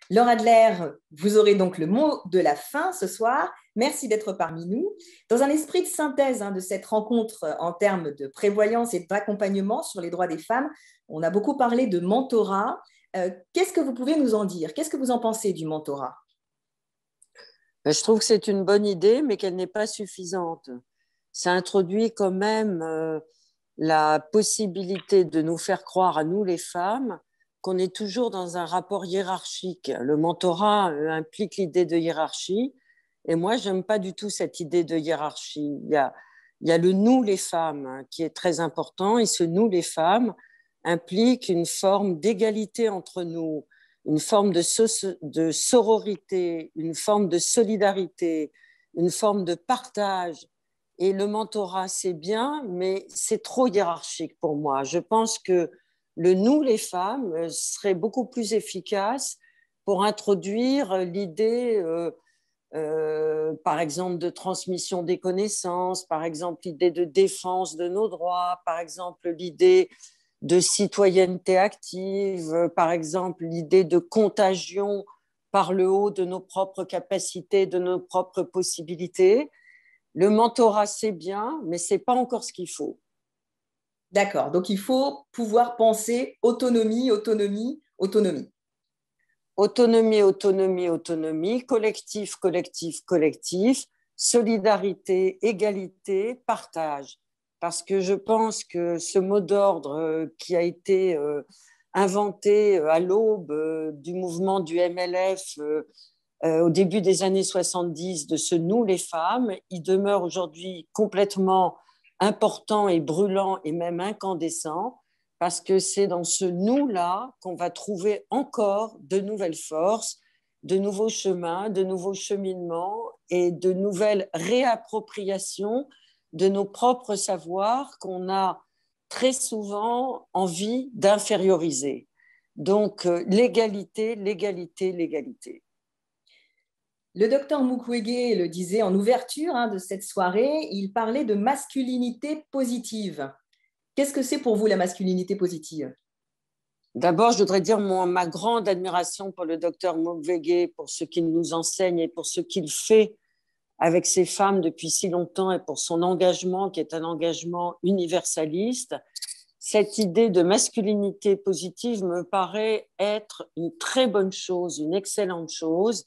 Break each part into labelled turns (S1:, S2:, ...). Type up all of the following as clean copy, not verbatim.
S1: Laure Adler, vous aurez donc le mot de la fin ce soir. Merci d'être parmi nous. Dans un esprit de synthèse de cette rencontre en termes de prévoyance et d'accompagnement sur les droits des femmes, on a beaucoup parlé de mentorat. Qu'est-ce que vous pouvez nous en dire? Qu'est-ce que vous en pensez du mentorat?
S2: Je trouve que c'est une bonne idée, mais qu'elle n'est pas suffisante. Ça introduit quand même la possibilité de nous faire croire à nous les femmes qu'on est toujours dans un rapport hiérarchique. Le mentorat implique l'idée de hiérarchie, et moi, je n'aime pas du tout cette idée de hiérarchie. Il y a le nous les femmes qui est très important, et ce nous les femmes implique une forme d'égalité entre nous, une forme de sororité, une forme de solidarité, une forme de partage. Et le mentorat, c'est bien, mais c'est trop hiérarchique pour moi. Je pense que le nous, les femmes, serait beaucoup plus efficace pour introduire l'idée, par exemple, de transmission des connaissances, par exemple, l'idée de défense de nos droits, par exemple, l'idée de citoyenneté active, par exemple, l'idée de contagion par le haut de nos propres capacités, de nos propres possibilités. Le mentorat, c'est bien, mais ce n'est pas encore ce qu'il faut.
S1: D'accord, donc il faut pouvoir penser autonomie, autonomie, autonomie.
S2: Autonomie, autonomie, autonomie, collectif, collectif, collectif, solidarité, égalité, partage. Parce que je pense que ce mot d'ordre qui a été inventé à l'aube du mouvement du MLF au début des années 70, de ce nous les femmes, il demeure aujourd'hui complètement important et brûlant et même incandescent, parce que c'est dans ce nous-là qu'on va trouver encore de nouvelles forces, de nouveaux chemins, de nouveaux cheminements et de nouvelles réappropriations de nos propres savoirs qu'on a très souvent envie d'inférioriser. Donc, l'égalité, l'égalité, l'égalité.
S1: Le docteur Mukwege le disait en ouverture de cette soirée, il parlait de masculinité positive. Qu'est-ce que c'est pour vous la masculinité positive?
S2: D'abord, je voudrais dire ma grande admiration pour le docteur Mukwege, pour ce qu'il nous enseigne et pour ce qu'il fait avec ces femmes depuis si longtemps et pour son engagement qui est un engagement universaliste. Cette idée de masculinité positive me paraît être une très bonne chose, une excellente chose.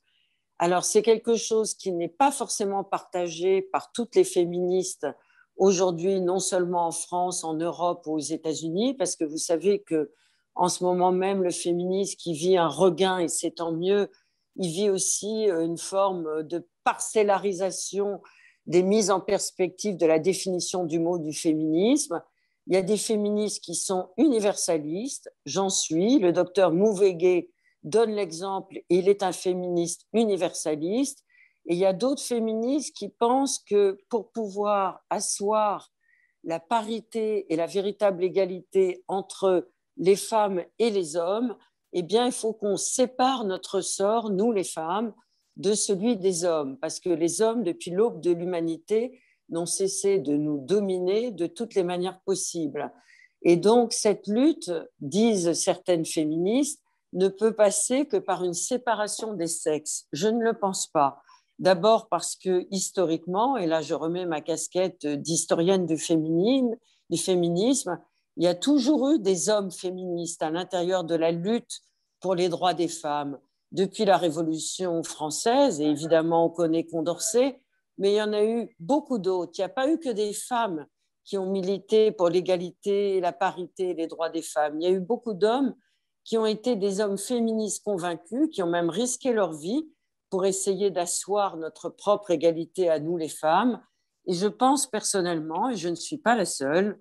S2: Alors, c'est quelque chose qui n'est pas forcément partagé par toutes les féministes aujourd'hui, non seulement en France, en Europe ou aux États-Unis, parce que vous savez que en ce moment même, le féminisme qui vit un regain, et c'est tant mieux, il vit aussi une forme de parcellarisation des mises en perspective de la définition du mot du féminisme. Il y a des féministes qui sont universalistes, j'en suis. Le docteur Mukwege donne l'exemple, et il est un féministe universaliste. Et il y a d'autres féministes qui pensent que pour pouvoir asseoir la parité et la véritable égalité entre les femmes et les hommes, eh bien, il faut qu'on sépare notre sort, nous les femmes, de celui des hommes. Parce que les hommes, depuis l'aube de l'humanité, n'ont cessé de nous dominer de toutes les manières possibles. Et donc, cette lutte, disent certaines féministes, ne peut passer que par une séparation des sexes. Je ne le pense pas. D'abord parce que historiquement, et là je remets ma casquette d'historienne du féminisme, il y a toujours eu des hommes féministes à l'intérieur de la lutte pour les droits des femmes. Depuis la Révolution française, et évidemment on connaît Condorcet, mais il y en a eu beaucoup d'autres. Il n'y a pas eu que des femmes qui ont milité pour l'égalité, la parité, les droits des femmes. Il y a eu beaucoup d'hommes qui ont été des hommes féministes convaincus, qui ont même risqué leur vie pour essayer d'asseoir notre propre égalité à nous les femmes. Et je pense personnellement, et je ne suis pas la seule,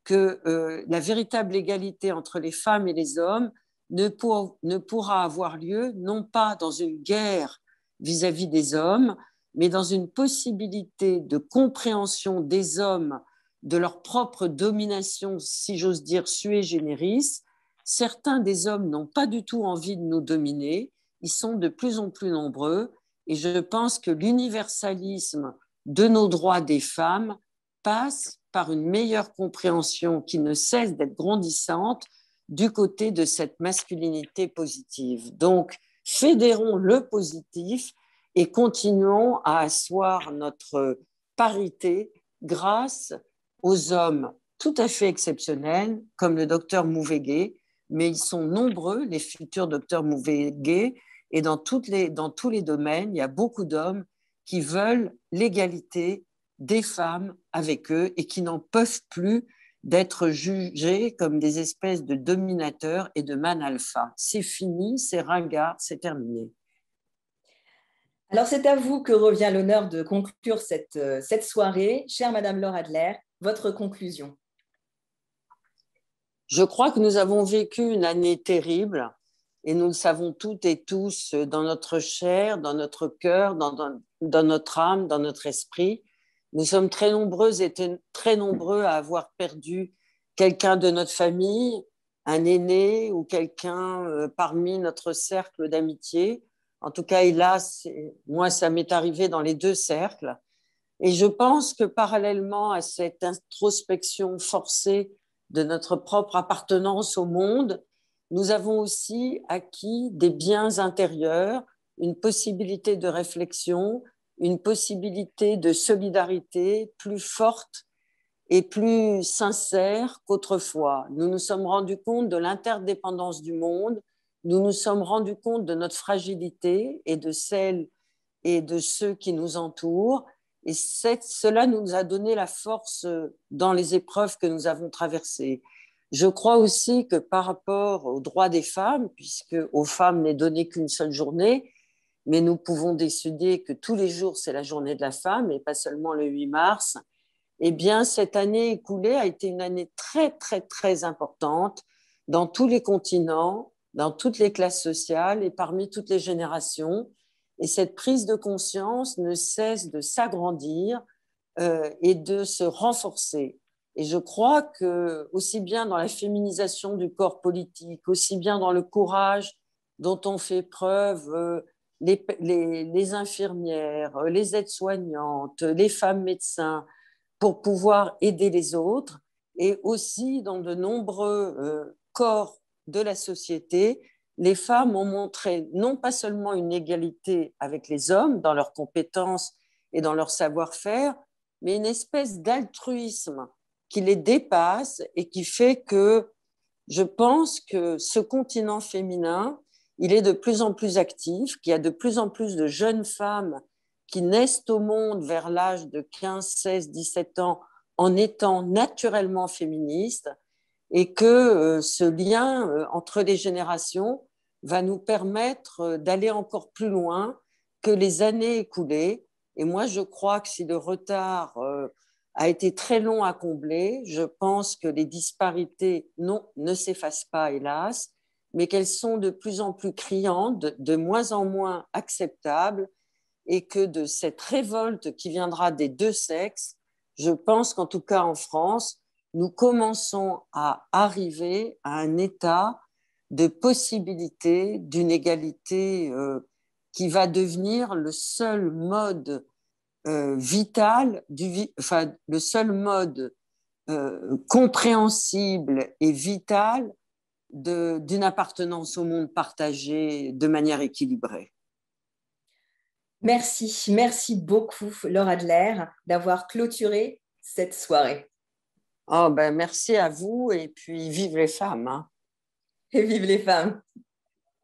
S2: que la véritable égalité entre les femmes et les hommes ne pourra avoir lieu non pas dans une guerre vis-à-vis des hommes, mais dans une possibilité de compréhension des hommes de leur propre domination, si j'ose dire, sui generis. Certains des hommes n'ont pas du tout envie de nous dominer, ils sont de plus en plus nombreux, et je pense que l'universalisme de nos droits des femmes passe par une meilleure compréhension qui ne cesse d'être grandissante du côté de cette masculinité positive. Donc, fédérons le positif et continuons à asseoir notre parité grâce aux hommes tout à fait exceptionnels, comme le docteur Mukwege, mais ils sont nombreux, les futurs docteurs Mukwege, et dans tous les domaines, il y a beaucoup d'hommes qui veulent l'égalité des femmes avec eux et qui n'en peuvent plus d'être jugés comme des espèces de dominateurs et de man alpha. C'est fini, c'est ringard, c'est terminé.
S1: Alors, c'est à vous que revient l'honneur de conclure cette soirée. Chère Madame Laure Adler, votre conclusion.
S2: Je crois que nous avons vécu une année terrible et nous le savons toutes et tous dans notre chair, dans notre cœur, dans notre âme, dans notre esprit. Nous sommes très nombreuses et très nombreux à avoir perdu quelqu'un de notre famille, un aîné ou quelqu'un parmi notre cercle d'amitié. En tout cas, hélas, moi, ça m'est arrivé dans les deux cercles. Et je pense que parallèlement à cette introspection forcée de notre propre appartenance au monde, nous avons aussi acquis des biens intérieurs, une possibilité de réflexion, une possibilité de solidarité plus forte et plus sincère qu'autrefois. Nous nous sommes rendus compte de l'interdépendance du monde, nous nous sommes rendus compte de notre fragilité et de celle et de ceux qui nous entourent. Et cela nous a donné la force dans les épreuves que nous avons traversées. Je crois aussi que par rapport aux droits des femmes, puisque aux femmes n'est donnée qu'une seule journée, mais nous pouvons décider que tous les jours, c'est la journée de la femme et pas seulement le 8 mars, eh bien, cette année écoulée a été une année très, très, très importante dans tous les continents, dans toutes les classes sociales et parmi toutes les générations. Et cette prise de conscience ne cesse de s'agrandir et de se renforcer. Et je crois que, aussi bien dans la féminisation du corps politique, aussi bien dans le courage dont ont fait preuve les infirmières, les aides-soignantes, les femmes médecins, pour pouvoir aider les autres, et aussi dans de nombreux corps de la société, les femmes ont montré non pas seulement une égalité avec les hommes dans leurs compétences et dans leur savoir-faire, mais une espèce d'altruisme qui les dépasse et qui fait que je pense que ce continent féminin, il est de plus en plus actif, qu'il y a de plus en plus de jeunes femmes qui naissent au monde vers l'âge de 15, 16, 17 ans en étant naturellement féministes et que ce lien entre les générations va nous permettre d'aller encore plus loin que les années écoulées. Et moi, je crois que si le retard a été très long à combler, je pense que les disparités ne s'effacent pas, hélas, mais qu'elles sont de plus en plus criantes, de moins en moins acceptables, et que de cette révolte qui viendra des deux sexes, je pense qu'en tout cas en France, nous commençons à arriver à un état de possibilité d'une égalité qui va devenir le seul mode vital, le seul mode compréhensible et vital d'une appartenance au monde partagé de manière équilibrée.
S1: Merci beaucoup Laure Adler d'avoir clôturé cette soirée.
S2: Oh, ben, merci à vous et puis vive les femmes. Hein.
S1: Et vive les femmes.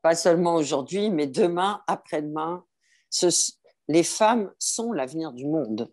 S2: Pas seulement aujourd'hui, mais demain, après-demain, les femmes sont l'avenir du monde.